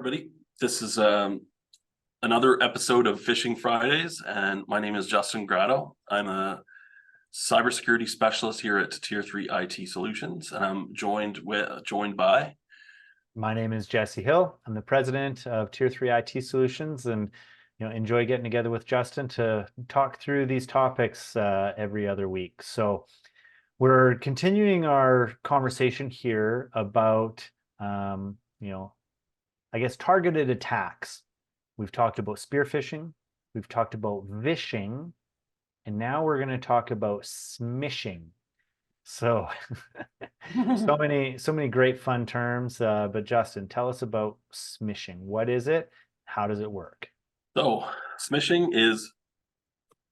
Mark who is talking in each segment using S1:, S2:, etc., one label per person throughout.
S1: everybody. This is another episode of Phishing Fridays, and my name is Justin Grado. I'm a cybersecurity specialist here at Tier 3 IT Solutions, and I'm joined by.
S2: My name is Jesse Hill. I'm the president of Tier 3 IT Solutions, and enjoy getting together with Justin to talk through these topics every other week. So we're continuing our conversation here about I guess targeted attacks. We've talked about spear phishing, we've talked about vishing, and now we're going to talk about smishing. So so many great fun terms, but Justin, tell us about smishing. What is it? How does it work?
S1: So smishing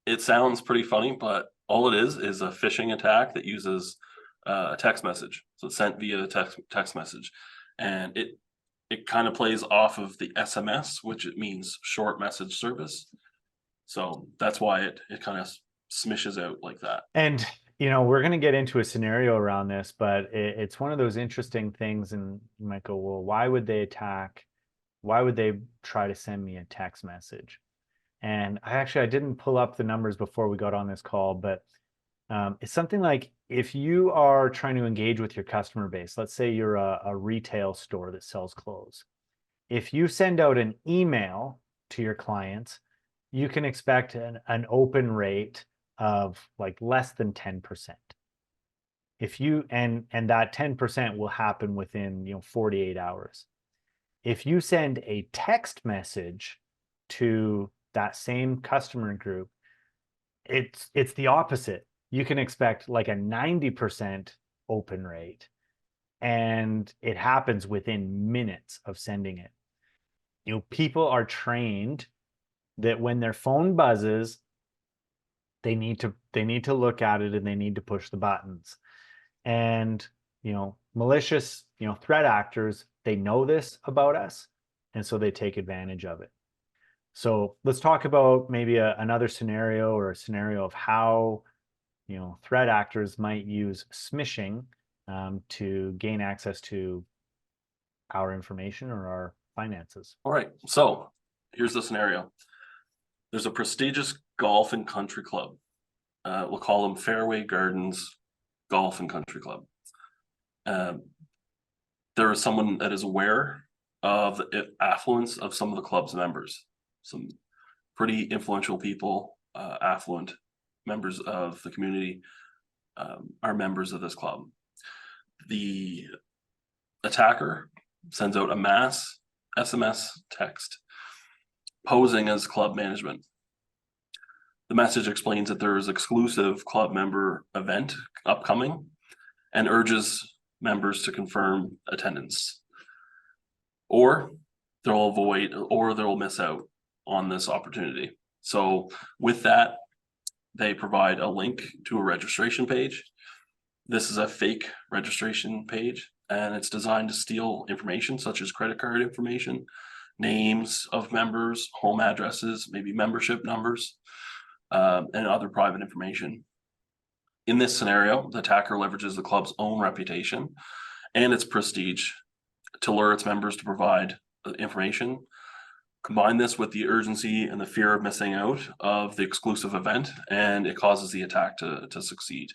S1: it sounds pretty funny, but all it is a phishing attack that uses a text message. So it's sent via text message, and it kind of plays off of the SMS, which it means short message service. So that's why it kind of smishes out like that.
S2: And we're going to get into a scenario around this, but it's one of those interesting things. And you might go, well, why would they attack? Why would they try to send me a text message? And I didn't pull up the numbers before we got on this call, but it's something like if you are trying to engage with your customer base, let's say you're a retail store that sells clothes. If you send out an email to your clients, you can expect an open rate of like less than 10%. If you and that 10% will happen within 48 hours. If you send a text message to that same customer group, it's the opposite. You can expect like a 90% open rate, and it happens within minutes of sending it. People are trained that when their phone buzzes, they need to look at it and they need to push the buttons. And malicious threat actors, they know this about us, and so they take advantage of it. So let's talk about maybe another scenario, or a scenario of how threat actors might use smishing to gain access to our information or our finances.
S1: All right, so here's the scenario. There's a prestigious golf and country club. We'll call them Fairway Gardens Golf and Country Club. There is someone that is aware of the affluence of some of the club's members. Some pretty influential people, affluent members of the community, are members of this club. The attacker sends out a mass SMS text posing as club management. The message explains that there is exclusive club member event upcoming and urges members to confirm attendance, or they'll miss out on this opportunity. So with that, they provide a link to a registration page. This is a fake registration page, and it's designed to steal information such as credit card information, names of members, home addresses, maybe membership numbers, and other private information. In this scenario, the attacker leverages the club's own reputation and its prestige to lure its members to provide information. Combine this with the urgency and the fear of missing out of the exclusive event, and it causes the attack to succeed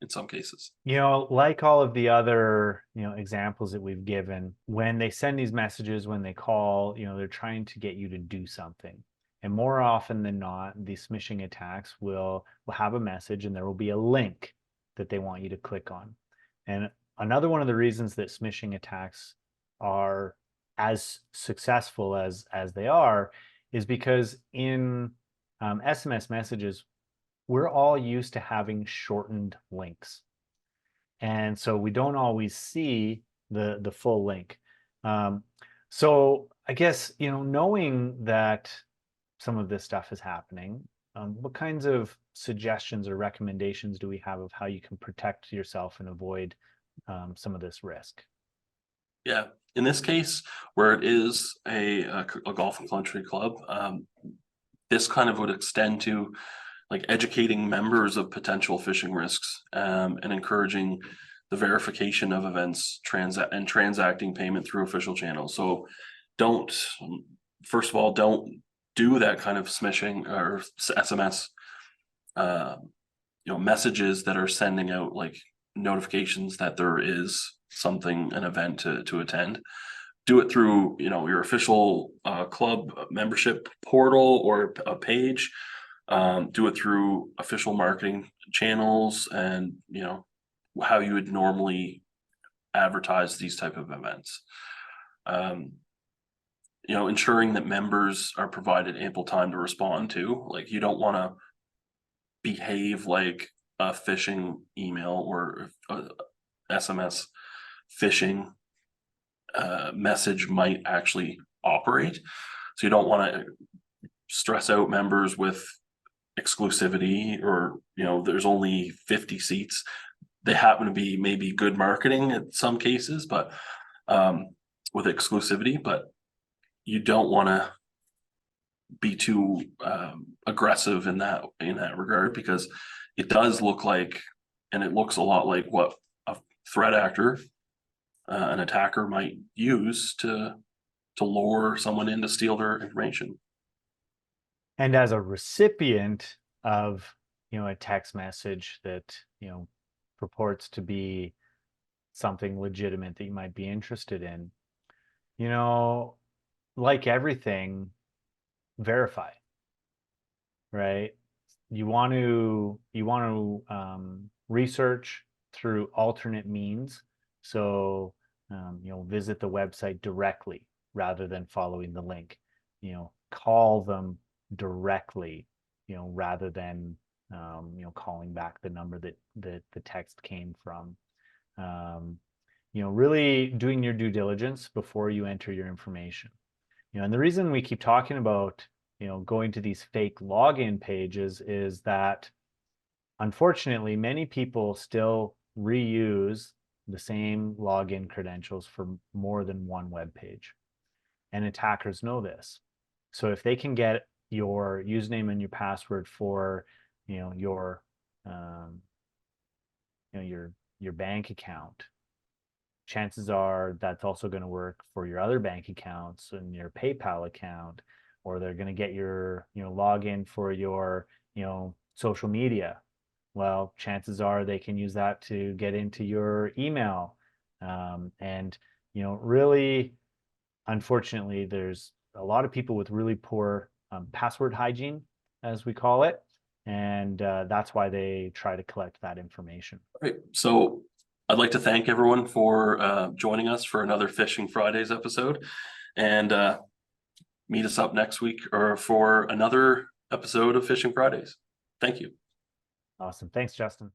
S1: in some cases.
S2: Like all of the other examples that we've given, when they send these messages, when they call, they're trying to get you to do something. And more often than not, these smishing attacks will have a message, and there will be a link that they want you to click on. And another one of the reasons that smishing attacks are as successful as they are is because in SMS messages, we're all used to having shortened links. And so we don't always see the full link. So I guess, knowing that some of this stuff is happening, what kinds of suggestions or recommendations do we have of how you can protect yourself and avoid some of this risk?
S1: Yeah, in this case, where it is a golf and country club, this kind of would extend to like educating members of potential phishing risks, and encouraging the verification of events, transacting payment through official channels. So don't, first of all, don't do that kind of smishing or SMS, messages that are sending out like notifications that there is something, an event to attend. Do it through, your official club membership portal or a page. Do it through official marketing channels and, how you would normally advertise these type of events. Ensuring that members are provided ample time to respond to, like, you don't want to behave like a phishing email or a SMS phishing message might actually operate. So you don't want to stress out members with exclusivity, or there's only 50 seats. They happen to be maybe good marketing in some cases, but with exclusivity, but you don't want to be too aggressive in that regard, because it does look like, and it looks a lot like what a threat actor, an attacker might use to lure someone in to steal their information.
S2: And as a recipient of, a text message that, purports to be something legitimate that you might be interested in, like everything, verify, right? You want to research through alternate means. So, visit the website directly rather than following the link. Call them directly, rather than calling back the number that the text came from. Really doing your due diligence before you enter your information. And the reason we keep talking about, going to these fake login pages is that, unfortunately, many people still reuse the same login credentials for more than one web page. And attackers know this. So if they can get your username and your password for, your bank account, chances are that's also going to work for your other bank accounts and your PayPal account, or they're going to get your, login for your, social media. Well, chances are they can use that to get into your email. And, really, unfortunately, there's a lot of people with really poor password hygiene, as we call it. And that's why they try to collect that information.
S1: Right. So I'd like to thank everyone for joining us for another Phishing Fridays episode, and meet us up next week or for another episode of Phishing Fridays. Thank you.
S2: Awesome. Thanks, Justin.